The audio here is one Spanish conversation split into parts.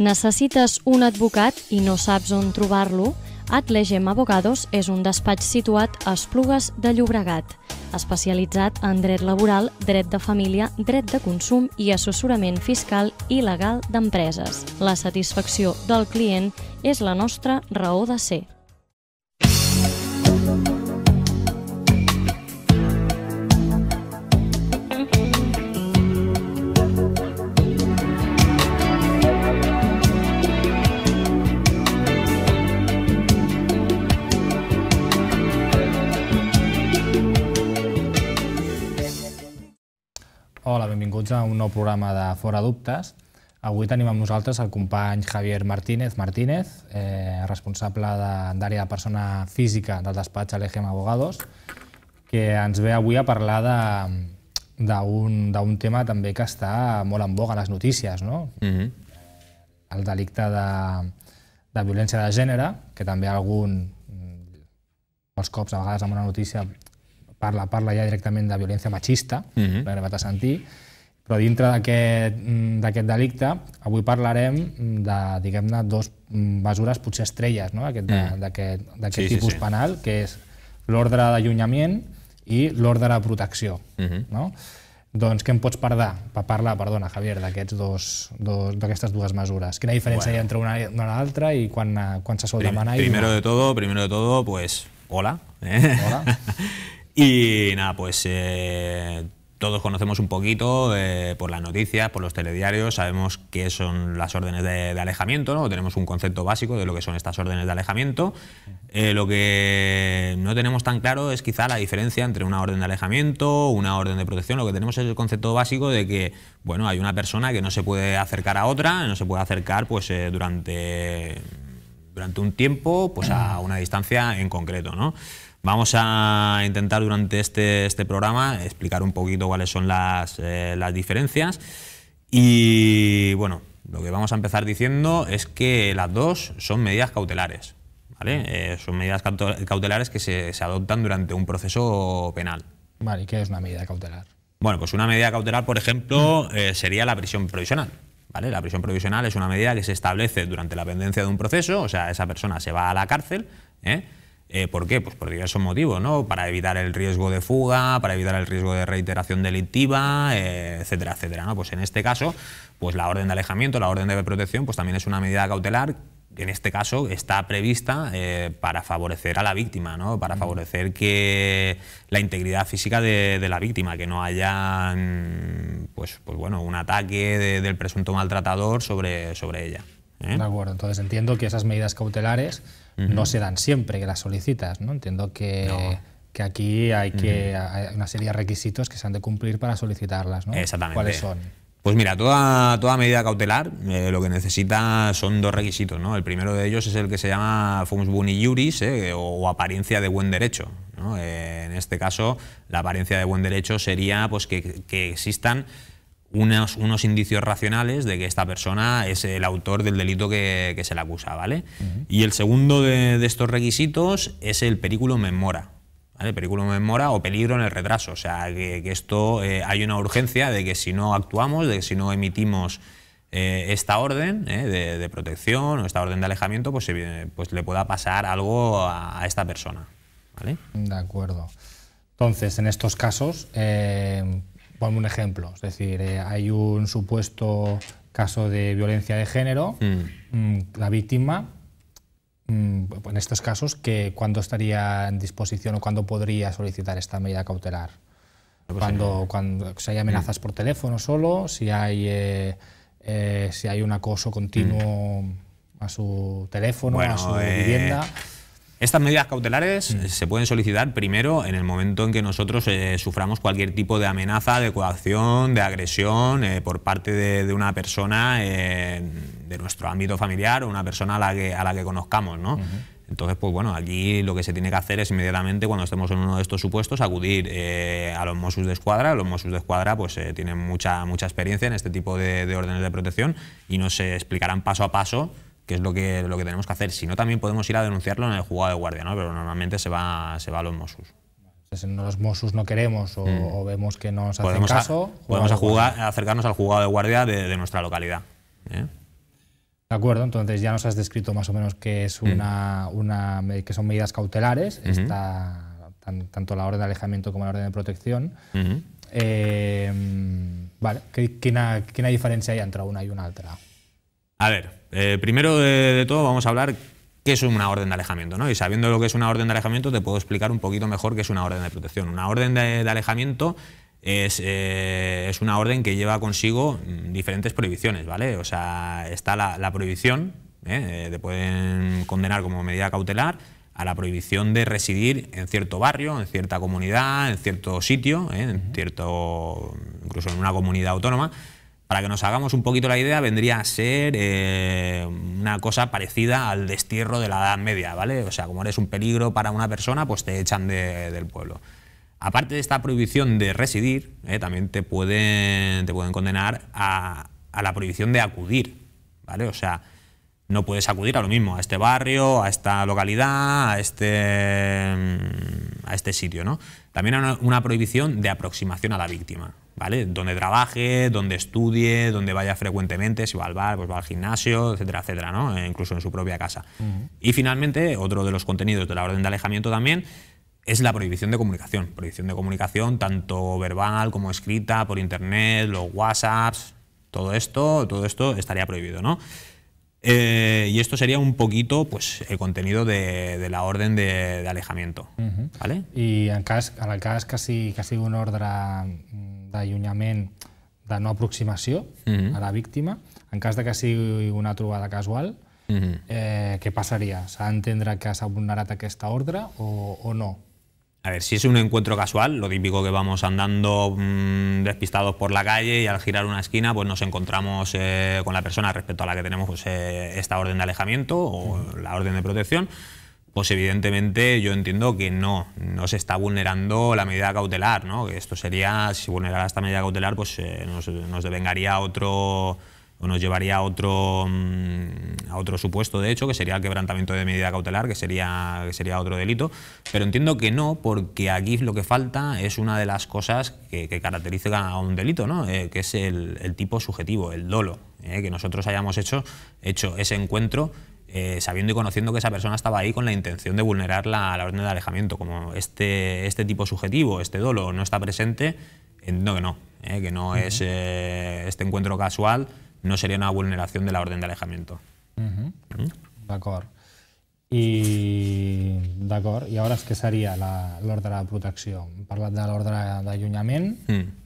Necessites un advocat i no saps on trobar-lo? Atlegem Abogados és un despatx situat a Esplugues de Llobregat, especialitzat en dret laboral, dret de família, dret de consum i assessorament fiscal i legal d'empreses. La satisfacció del client és la nostra raó de ser. Hola, benvinguts a un nou programa de Fora Dubtes. Avui tenim amb nosaltres el company Javier Martínez, responsable d'àrea de persona física del despatx Atlegem Abogados, que ens ve avui a parlar d'un tema també que està molt en boga a les notícies, no? El delicte de violència de gènere, que també molts cops, a vegades amb una notícia, parla ja directament de violència machista, l'hem arribat a sentir, però dintre d'aquest delicte avui parlarem de, diguem-ne, dues mesures potser estrelles d'aquest tipus penal, que és l'ordre d'allunyament i l'ordre de protecció. Doncs què em pots parlar, Javier, d'aquestes dues mesures? Quina diferència hi ha entre una i l'altra i quan se sol demanar? Primero de todo, pues, hola. Hola. Y nada, pues todos conocemos un poquito por las noticias, por los telediarios, sabemos qué son las órdenes de alejamiento, ¿no? Tenemos un concepto básico de lo que son estas órdenes de alejamiento. Lo que no tenemos tan claro es quizá la diferencia entre una orden de alejamiento, una orden de protección. Lo que tenemos es el concepto básico de que, bueno, hay una persona que no se puede acercar a otra, no se puede acercar pues durante un tiempo, pues a una distancia en concreto, ¿no? Vamos a intentar durante este programa explicar un poquito cuáles son las diferencias y bueno, lo que vamos a empezar diciendo es que las dos son medidas cautelares, ¿vale? Son medidas cautelares que se adoptan durante un proceso penal. Vale, ¿y qué es una medida cautelar? Bueno, pues una medida cautelar, por ejemplo, sería la prisión provisional. ¿Vale? La prisión provisional es una medida que se establece durante la pendencia de un proceso, o sea, esa persona se va a la cárcel, ¿por qué? Pues por diversos motivos, ¿no? Para evitar el riesgo de fuga, para evitar el riesgo de reiteración delictiva, etcétera, etcétera, ¿no? Pues en este caso, pues la orden de alejamiento, la orden de protección, pues también es una medida cautelar que en este caso está prevista para favorecer a la víctima, ¿no? Para favorecer que la integridad física de la víctima, que no haya pues bueno, un ataque del presunto maltratador sobre ella. De acuerdo, entonces entiendo que esas medidas cautelares no se dan siempre que las solicitas, ¿no? Entiendo que aquí hay una serie de requisitos que se han de cumplir para solicitarlas, ¿no? Exactamente. ¿Cuáles son? Pues mira, toda medida cautelar lo que necesita son dos requisitos, ¿no? El primero de ellos es el que se llama fumus boni iuris, o apariencia de buen derecho, ¿no? En este caso, la apariencia de buen derecho sería pues, que existan unos indicios racionales de que esta persona es el autor del delito que se le acusa, ¿vale? Y el segundo de estos requisitos es el periculum in mora, ¿vale? Periculum in mora o peligro en el retraso, o sea, que esto hay una urgencia de que si no actuamos, de que si no emitimos esta orden de protección o esta orden de alejamiento, pues le pueda pasar algo a esta persona, ¿vale? De acuerdo. Entonces, en estos casos, ponme un ejemplo, es decir, hay un supuesto caso de violencia de género, la víctima, en estos casos, ¿cuándo estaría en disposición o cuándo podría solicitar esta medida cautelar? Cuando hay amenazas por teléfono solo, si hay un acoso continuo a su teléfono, a su vivienda. Estas medidas cautelares se pueden solicitar primero en el momento en que nosotros suframos cualquier tipo de amenaza, de coacción, de agresión por parte de una persona de nuestro ámbito familiar o una persona a la que conozcamos, ¿no? Entonces, pues bueno, aquí lo que se tiene que hacer es inmediatamente, cuando estemos en uno de estos supuestos, acudir a los Mossos d'Esquadra. Los Mossos d'Esquadra pues, tienen mucha experiencia en este tipo de órdenes de protección y nos explicarán paso a paso qué es lo que tenemos que hacer. Si no, también podemos ir a denunciarlo en el juzgado de guardia, ¿no? Pero normalmente se va a los Mossos. Si los Mossos no queremos o vemos que no nos hacen caso, podemos acercarnos al juzgado de guardia de nuestra localidad. De acuerdo, entonces ya nos has descrito más o menos qué es que son medidas cautelares, tanto la orden de alejamiento como la orden de protección. Vale, quina diferència hi ha entre una y una altra? A ver, primero de todo vamos a hablar qué es una orden de alejamiento, ¿no? Y sabiendo lo que es una orden de alejamiento te puedo explicar un poquito mejor qué es una orden de protección. Una orden de alejamiento es una orden que lleva consigo diferentes prohibiciones, ¿vale? O sea, está la prohibición, te pueden condenar como medida cautelar a la prohibición de residir en cierto barrio, en cierta comunidad, en cierto sitio, incluso en una comunidad autónoma. Para que nos hagamos un poquito la idea, vendría a ser una cosa parecida al destierro de la Edad Media, ¿vale? O sea, como eres un peligro para una persona, pues te echan del pueblo. Aparte de esta prohibición de residir, también te pueden condenar a la prohibición de acudir, ¿vale? O sea, no puedes acudir a lo mismo, a este barrio, a esta localidad, a este sitio, ¿no? También hay una prohibición de aproximación a la víctima, ¿vale? Donde trabaje, donde estudie, donde vaya frecuentemente, si va al bar, pues va al gimnasio, etcétera, etcétera, ¿no? Incluso en su propia casa. Y finalmente, otro de los contenidos de la orden de alejamiento también es la prohibición de comunicación. Prohibición de comunicación tanto verbal como escrita, por internet, los WhatsApps, todo esto estaría prohibido, ¿no? Y esto sería un poquito pues, el contenido de la orden de alejamiento. ¿Vale? I en el cas que sigui un ordre d'allunyament de no aproximació a la víctima, en cas de que sigui una trobada casual, què passaria? S'ha d'entendre que s'ha vulnerat aquesta ordre o no? A ver, si es un encuentro casual, lo típico que vamos andando despistados por la calle y al girar una esquina pues nos encontramos con la persona respecto a la que tenemos pues, esta orden de alejamiento o la orden de protección, pues evidentemente yo entiendo que no se está vulnerando la medida cautelar, ¿no? Que esto sería, si vulnerara esta medida cautelar, pues nos devengaría o nos llevaría a otro supuesto, de hecho, que sería el quebrantamiento de medida cautelar, que sería otro delito. Pero entiendo que no, porque aquí lo que falta es una de las cosas que caracteriza a un delito, ¿no? Que es el tipo subjetivo, el dolo. Que nosotros hayamos hecho ese encuentro sabiendo y conociendo que esa persona estaba ahí con la intención de vulnerar la orden de alejamiento. Como este tipo subjetivo, este dolo, no está presente, entiendo que no es este encuentro casual, no sería una vulneración de la orden de alejamiento. D'acord. I llavors què seria l'ordre de protecció? Hem parlat de l'ordre d'allunyament,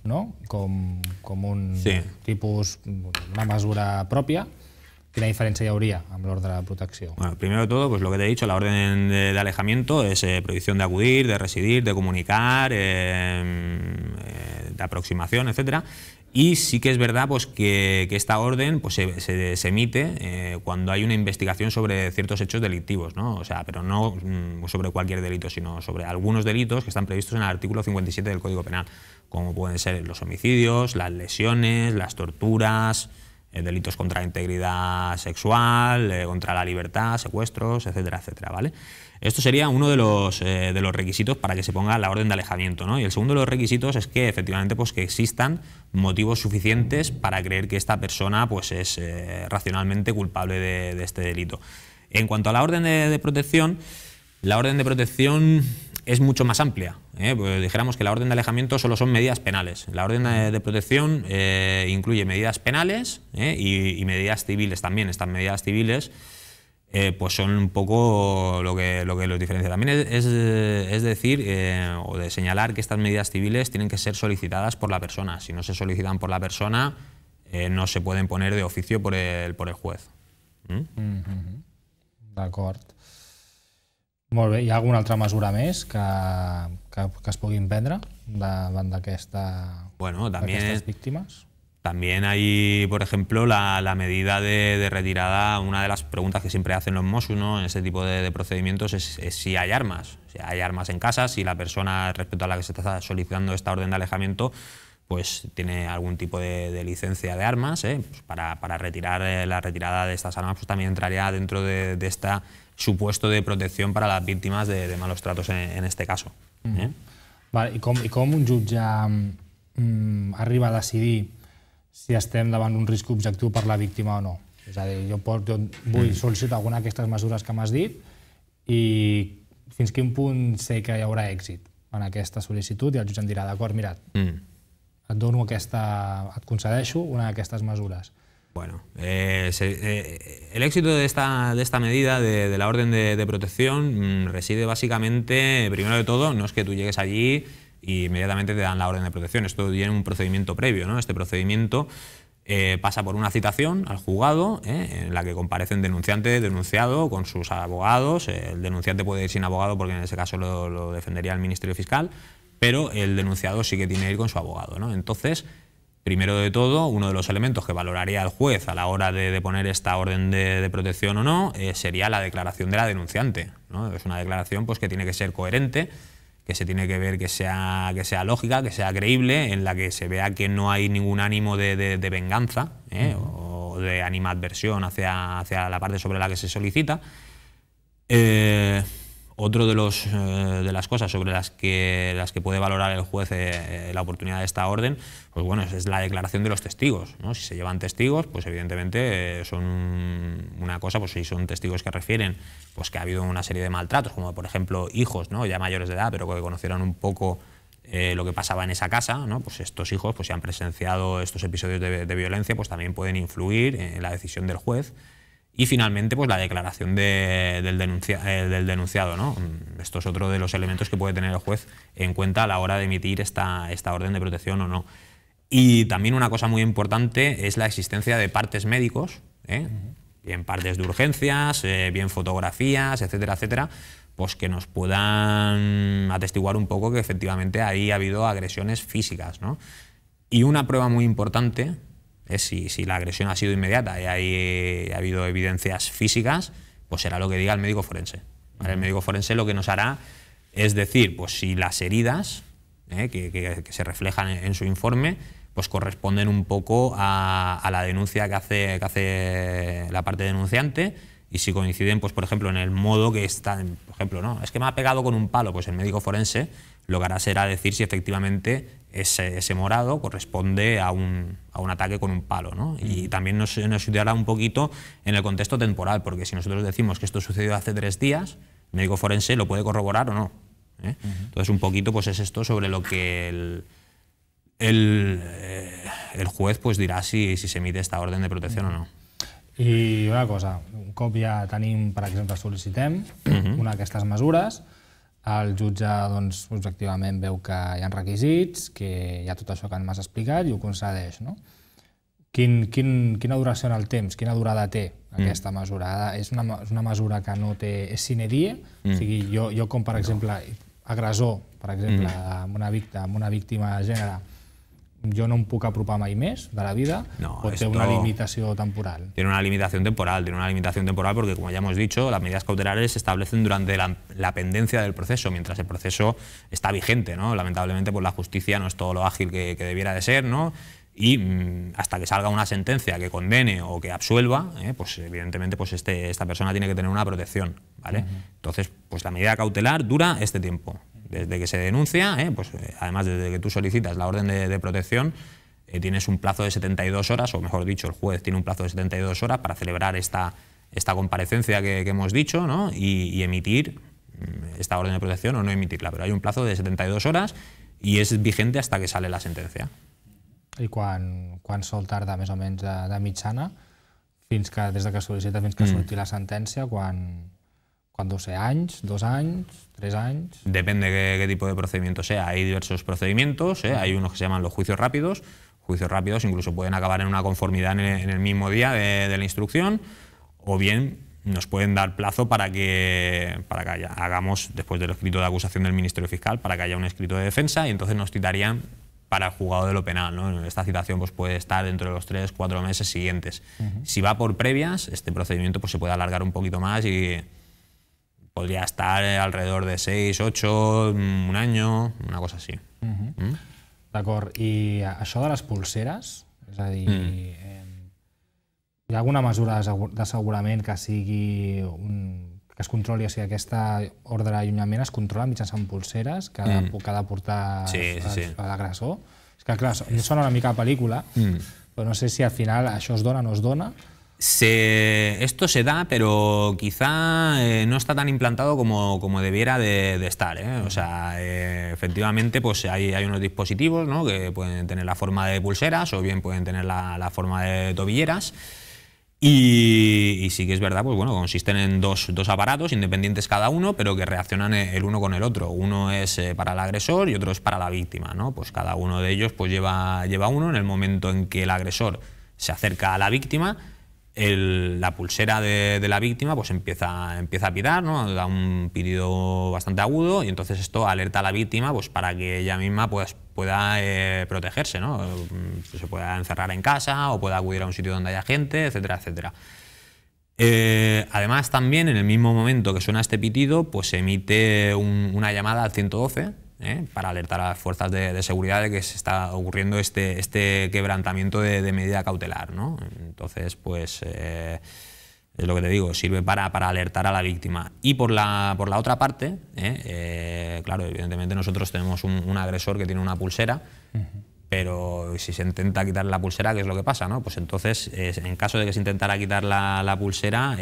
no? Com un tipus, una mesura pròpia. ¿Qué diferencia habría amb l'ordre de protecció? Bueno, primero de todo, pues lo que te he dicho, la orden de alejamiento es prohibición de acudir, de residir, de comunicar, de aproximación, etcétera. Y sí que es verdad pues, que esta orden pues, se emite cuando hay una investigación sobre ciertos hechos delictivos, ¿no? O sea, pero no sobre cualquier delito, sino sobre algunos delitos que están previstos en el artículo 57 del Código Penal, como pueden ser los homicidios, las lesiones, las torturas, delitos contra la integridad sexual, contra la libertad, secuestros, etcétera, etcétera, ¿vale? Esto sería uno de los requisitos para que se ponga la orden de alejamiento, ¿no? Y el segundo de los requisitos es que efectivamente pues, que existan motivos suficientes para creer que esta persona pues, es racionalmente culpable de este delito. En cuanto a la orden de protección, la orden de protección es mucho más amplia. Pues dijéramos que la orden de alejamiento solo son medidas penales. La orden de protección incluye medidas penales y medidas civiles también. Estas medidas civiles pues son un poco lo que los diferencia. También es decir, o de señalar que estas medidas civiles tienen que ser solicitadas por la persona. Si no se solicitan por la persona, no se pueden poner de oficio por el juez. D'acord. Molt bé. Hi ha alguna altra mesura més que es puguin prendre davant d'aquestes víctimes? También hay, por ejemplo, la medida de retirada. Una de las preguntas que siempre hacen los Mossos, ¿no? En este tipo de procedimientos es si hay armas. Si hay armas en casa, si la persona respecto a la que se está solicitando esta orden de alejamiento pues tiene algún tipo de licencia de armas, pues para retirar la retirada de estas armas, pues también entraría dentro de este supuesto de protección para las víctimas de malos tratos en este caso. Vale, i com un jutge arriba a decidir si estem davant un risc objectiu per la víctima o no? És És a dir, jo vull sol·licitar alguna d'aquestes mesures que m'has dit i fins quin punt sé que hi haurà èxit en aquesta sol·licitud i el jutge em dirà, d'acord, mira, et concedeixo una d'aquestes mesures. Bueno, el éxito de esta medida de la orden de protección reside básicamente, primero de todo, no es que tú llegues allí y inmediatamente te dan la orden de protección. Esto tiene un procedimiento previo, ¿no? Este procedimiento pasa por una citación al juzgado, en la que comparecen denunciante, denunciado, con sus abogados. El denunciante puede ir sin abogado porque en ese caso lo defendería el Ministerio Fiscal, pero el denunciado sí que tiene que ir con su abogado, ¿no? Entonces, primero de todo, uno de los elementos que valoraría el juez a la hora de poner esta orden de protección o no sería la declaración de la denunciante, ¿no? Es una declaración pues, que tiene que ser coherente, que se tiene que ver que sea lógica, que sea creíble, en la que se vea que no hay ningún ánimo de venganza o de animadversión hacia la parte sobre la que se solicita. Otro de las cosas sobre las que puede valorar el juez la oportunidad de esta orden, pues bueno, es la declaración de los testigos, ¿no? Si se llevan testigos, pues evidentemente son una cosa, pues si son testigos que refieren pues que ha habido una serie de maltratos, como por ejemplo hijos, ¿no? Ya mayores de edad, pero que conocieron un poco lo que pasaba en esa casa, ¿no? Pues estos hijos, pues si han presenciado estos episodios de violencia, pues también pueden influir en la decisión del juez. Y finalmente, pues la declaración del denunciado, ¿no? Esto es otro de los elementos que puede tener el juez en cuenta a la hora de emitir esta orden de protección o no. Y también una cosa muy importante es la existencia de partes médicos, bien partes de urgencias, bien fotografías, etcétera, etcétera, pues que nos puedan atestiguar un poco que efectivamente ahí ha habido agresiones físicas, ¿no? Y una prueba muy importante es si la agresión ha sido inmediata y ha habido evidencias físicas, pues será lo que diga el médico forense, ¿vale? El médico forense lo que nos hará es decir, pues si las heridas que se reflejan en su informe, pues corresponden un poco a la denuncia que hace la parte denunciante, y si coinciden, pues por ejemplo, en el modo que está, por ejemplo, ¿no? Es que me ha pegado con un palo, pues el médico forense lo que hará será decir si efectivamente ese morado corresponde a un ataque con un palo, ¿no? Y también nos ayudará un poquito en el contexto temporal, porque si nosotros decimos que esto sucedió hace 3 días, el médico forense lo puede corroborar o no. Entonces un poquito pues es esto sobre lo que el juez pues dirà si se emite esta orden de protecció o no. I una cosa, un cop ja tenim, per exemple, sol·licitem una d'aquestes mesures, el jutge doncs, objectivament veu que hi ha requisits, que hi ha tot això que m'has explicat i ho concedeix, no? Quina duració en el temps, quina durada té aquesta mesura? És una mesura que no té, és sine die? O sigui, jo com, per exemple, agressor, per exemple, amb una víctima de gènere, yo no em puc apropar mai més de la vida, o té una limitación temporal? Tiene una limitación temporal, porque, como ya hemos dicho, las medidas cautelares se establecen durante la pendencia del proceso, mientras el proceso está vigente, ¿no? Lamentablemente, pues la justicia no es todo lo ágil que debiera de ser, ¿no? Y hasta que salga una sentencia que condene o que absuelva, pues evidentemente pues esta persona tiene que tener una protección, ¿vale? Entonces, pues la medida cautelar dura este tiempo. Desde que se denuncia, pues además desde que tú solicitas la orden de protección, tienes un plazo de 72 horas, o mejor dicho, el juez tiene un plazo de 72 horas para celebrar esta comparecencia que hemos dicho, ¿no? Y emitir esta orden de protección o no emitirla. Pero hay un plazo de 72 horas y es vigente hasta que sale la sentencia. I quan sol tardar més o menys de mitjana, des que sol·licita fins que surti la sentència, quan deu ser anys, 2 anys, 3 anys? Depende de qué tipo de procedimiento sea. Hay diversos procedimientos, hay unos que se llaman los juicios rápidos. Juicios rápidos incluso pueden acabar en una conformidad en el mismo día de la instrucción, o bien nos pueden dar plazo para que hagamos, después del escrito de acusación del Ministerio Fiscal, para que haya un escrito de defensa, y entonces nos citarían para el juzgado de lo penal, ¿no? Esta citación pues, puede estar dentro de los 3-4 meses siguientes. Si va por previas, este procedimiento pues, se puede alargar un poquito más y podría estar alrededor de 6, 8, un año, una cosa así. D'acord. I això de les pulseres, és a dir, hi ha alguna mesura d'assegurament que sigui que es controli, o sigui, aquesta ordre d'allunyament es controla mitjançant pulseres que ha de portar l'agressor? És que, clar, sona una mica a pel·lícula, però no sé si al final això es dona o no es dona. Esto se da, pero quizá no está tan implantado como debiera de estar, ¿eh? O sea, efectivamente pues hay unos dispositivos, ¿no?, que pueden tener la forma de pulseras o bien pueden tener la forma de tobilleras. Y sí que es verdad, pues bueno, consisten en dos aparatos independientes cada uno, pero que reaccionan el uno con el otro. Uno es para el agresor y otro es para la víctima, ¿no? Pues cada uno de ellos pues lleva uno. En el momento en que el agresor se acerca a la víctima, la pulsera de la víctima pues empieza a pitar, ¿no? Da un pitido bastante agudo y entonces esto alerta a la víctima pues para que ella misma pues pueda protegerse, ¿no? Se pueda encerrar en casa o pueda acudir a un sitio donde haya gente, etcétera, etcétera. Además también en el mismo momento que suena este pitido pues se emite una llamada al 112 para alertar a las fuerzas de seguridad de que se está ocurriendo este quebrantamiento de medida cautelar, ¿no? Entonces pues es lo que te digo, sirve para alertar a la víctima. Y por la otra parte, claro, evidentemente nosotros tenemos un agresor que tiene una pulsera, pero si se intenta quitar la pulsera, ¿qué es lo que pasa, no? Pues entonces, en caso de que se intentara quitar la pulsera,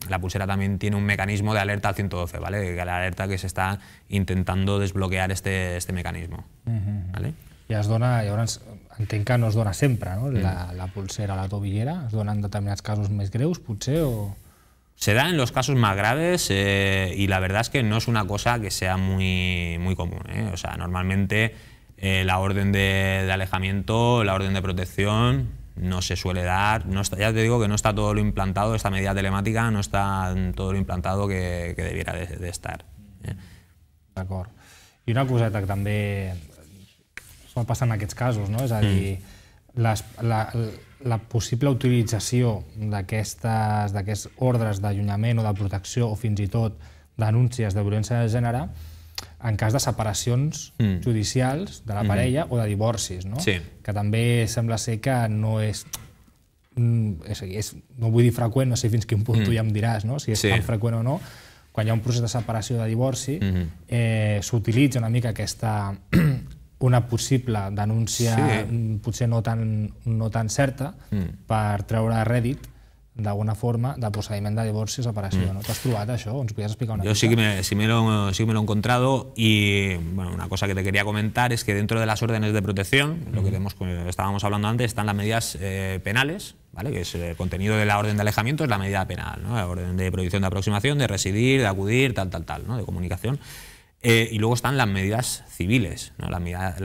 la pulsera también tiene un mecanismo de alerta al 112, ¿vale? La alerta que se está intentando desbloquear este mecanismo, ¿vale? I es dona, llavors, entenc que no es dona sempre, no? La pulsera a la tobillera, es dona en determinats casos més greus, potser, o...? Se da en los casos más graves y la verdad es que no es una cosa que sea muy común, ¿eh? O sea, normalmente la orden de alejamiento, la orden de protección no se suele dar, no está, ya te digo que no está todo lo implantado, esta medida telemática no está todo lo implantado que debiera de estar. D'acord. I una coseta que també sol passar en aquests casos, no? És a dir, la possible utilització d'aquests ordres d'allunyament o de protecció o fins i tot denúncies de violència de gènere en cas de separacions judicials de la parella o de divorcis, no? Sí. Que també sembla ser que no és... no vull dir freqüent, no sé fins quin punt tu ja em diràs, no? Si és tan freqüent o no. Quan hi ha un procés de separació o de divorci, s'utilitza una mica una possible denúncia potser no tan certa per treure rèdit d'alguna forma de procediment de divorci o separació. ¿No? ¿T'has trobat això? ¿Ens podías explicar una cosa? Yo sí me lo he encontrado y bueno, una cosa que te quería comentar es que dentro de las órdenes de protección, lo que estábamos hablando antes, están las medidas penales, ¿vale? Que es el contenido de la orden de alejamiento, es la medida penal, ¿no? La orden de prohibición de aproximación, de residir, de acudir, tal, ¿no? De comunicación. Y luego están las medidas civiles, ¿no? Las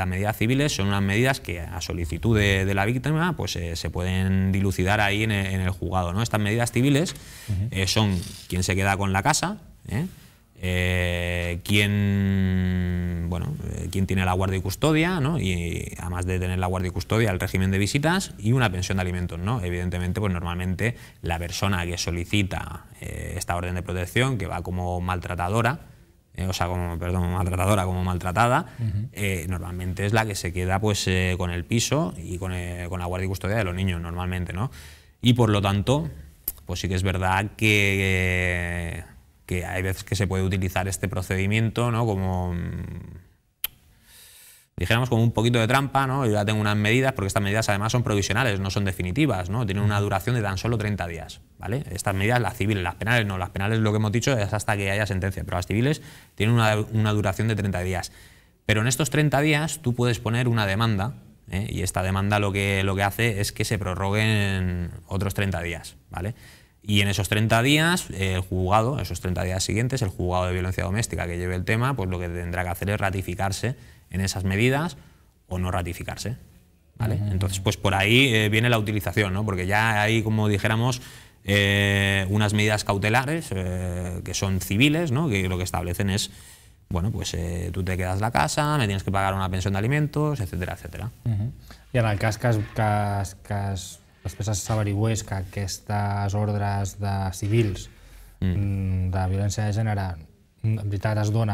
medidas civiles son unas medidas que a solicitud de la víctima pues, se pueden dilucidar ahí en el juzgado, ¿no? Estas medidas civiles son quién se queda con la casa, quién tiene la guardia y custodia, ¿no? Y además de tener la guardia y custodia, el régimen de visitas y una pensión de alimentos, ¿no? Evidentemente, pues normalmente la persona que solicita esta orden de protección, que va como maltratadora, como maltratada, normalmente es la que se queda pues con el piso y con la guardia y custodia de los niños normalmente, ¿no? Y por lo tanto, pues sí que es verdad que hay veces que se puede utilizar este procedimiento, ¿no? Como dijéramos como un poquito de trampa, ¿no? Yo ya tengo unas medidas, porque estas medidas además son provisionales, no son definitivas, ¿no? Tienen una duración de tan solo 30 días, ¿vale? Estas medidas, las civiles, las penales no, las penales lo que hemos dicho es hasta que haya sentencia, pero las civiles tienen una duración de 30 días. Pero en estos 30 días tú puedes poner una demanda, y esta demanda lo que hace es que se prorroguen otros 30 días, ¿vale? Y en esos 30 días, el juzgado, esos 30 días siguientes, el juzgado de violencia doméstica que lleve el tema, pues lo que tendrá que hacer es ratificarse en esas medidas o no ratificarse, ¿vale? Entonces, pues por ahí viene la utilización, ¿no? Porque ya hay, como dijéramos, unas medidas cautelares que son civiles, ¿no? Que lo que establecen es, bueno, pues tú te quedas la casa, me tienes que pagar una pensión de alimentos, etcétera, etcétera. I en el cas que després s'averigüés que aquestes ordres civils de violència de gènere en veritat es fa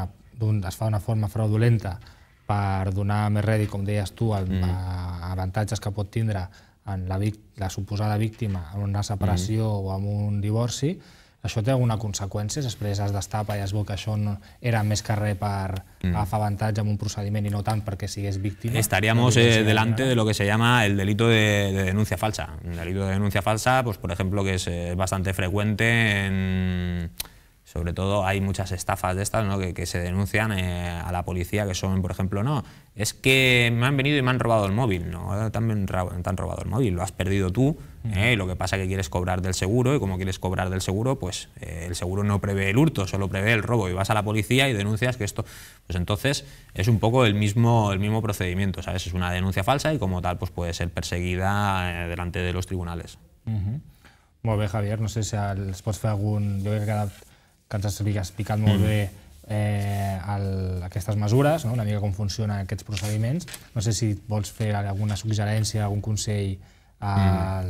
d'una forma fraudulenta per donar més rèdit, com deies tu, avantatges que pot tindre en la suposada víctima en una separació o en un divorci, això té alguna conseqüència? Després es destapa i es veu que això no era més que res per agafar avantatge en un procediment i no tant perquè sigués víctima. Estaríamos delante de lo que se llama el delito de denuncia falsa. El delito de denuncia falsa, pues por ejemplo, que es bastante frecuente sobre todo hay muchas estafas de estas, ¿no? que se denuncian a la policía, que son, por ejemplo, no, es que me han venido y me han robado el móvil. No, también te han robado el móvil, lo has perdido tú, y lo que pasa es que quieres cobrar del seguro, y como quieres cobrar del seguro, pues el seguro no prevé el hurto, solo prevé el robo, y vas a la policía y denuncias que esto... Pues entonces es un poco el mismo procedimiento, ¿sabes? Es una denuncia falsa y como tal pues puede ser perseguida delante de los tribunales. Molt bé, Javier, no sé si els pots fer algun... Jo crec que ens has explicat molt bé aquestes mesures, una mica com funcionen aquests procediments. No sé si vols fer alguna suggerència, algun consell a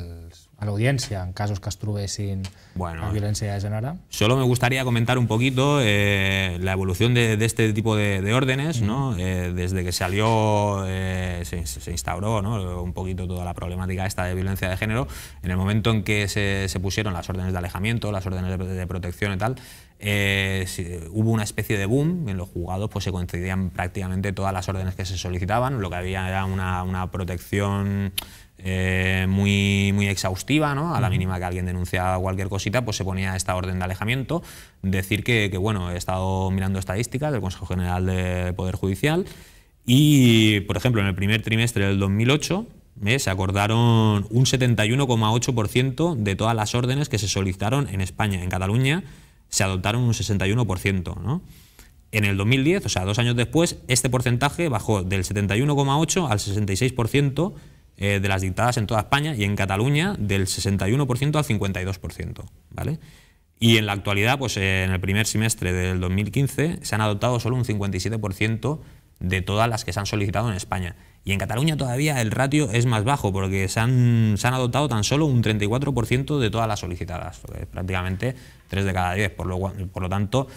l'audiencia en casos que es trobessin amb violència de gènere. Solo me gustaría comentar un poquito la evolución de este tipo de órdenes, ¿no? Desde que salió, se instauró, ¿no? un poquito toda la problemática esta de violencia de género. En el momento en que se pusieron las órdenes de alejamiento, las órdenes de protección y tal, hubo una especie de boom. En los juzgados pues se concedían prácticamente todas las órdenes que se solicitaban. Lo que había era una protección muy exhaustiva, ¿no? A la mínima que alguien denunciaba cualquier cosita, pues se ponía esta orden de alejamiento. Decir que bueno, he estado mirando estadísticas del Consejo General de Poder Judicial y, por ejemplo, en el primer trimestre del 2008 se acordaron un 71,8% de todas las órdenes que se solicitaron en España. En Cataluña se adoptaron un 61%, ¿no? En el 2010, o sea, 2 años después, este porcentaje bajó del 71,8% al 66% de las dictadas en toda España, y en Cataluña del 61% al 52%, ¿vale? Y en la actualidad, pues en el primer semestre del 2015 se han adoptado solo un 57% de todas las que se han solicitado en España. Y en Cataluña todavía el ratio es más bajo, porque se han adoptado tan solo un 34% de todas las solicitadas, prácticamente 3 de cada 10. Por lo tanto,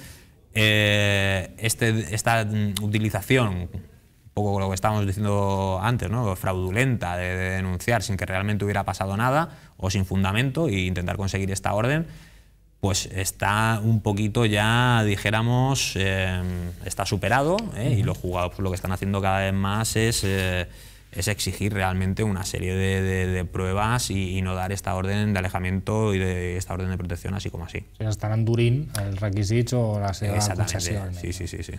esta utilización, un poco lo que estábamos diciendo antes, ¿no? fraudulenta, de denunciar sin que realmente hubiera pasado nada o sin fundamento e intentar conseguir esta orden, pues está un poquito ya, dijéramos, está superado, y los juzgados pues, lo que están haciendo cada vez más es exigir realmente una serie de pruebas y no dar esta orden de alejamiento y esta orden de protección así como así. O sigui, estan endurint els requisits o la seva concessió. Sí.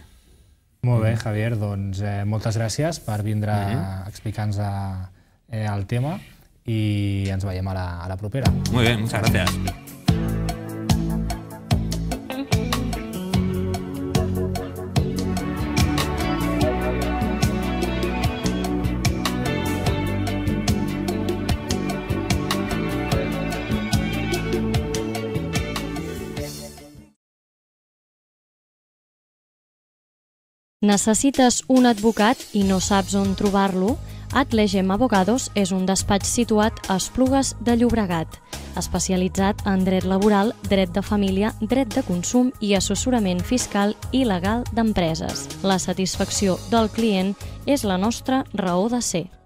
Molt bé, Javier, doncs moltes gràcies per vindre a explicar-nos el tema i ens veiem a la propera. Muy bien, muchas gracias. Necessites un advocat i no saps on trobar-lo? Atlegem Abogados és un despatx situat a Esplugues de Llobregat, especialitzat en dret laboral, dret de família, dret de consum i assessorament fiscal i legal d'empreses. La satisfacció del client és la nostra raó de ser.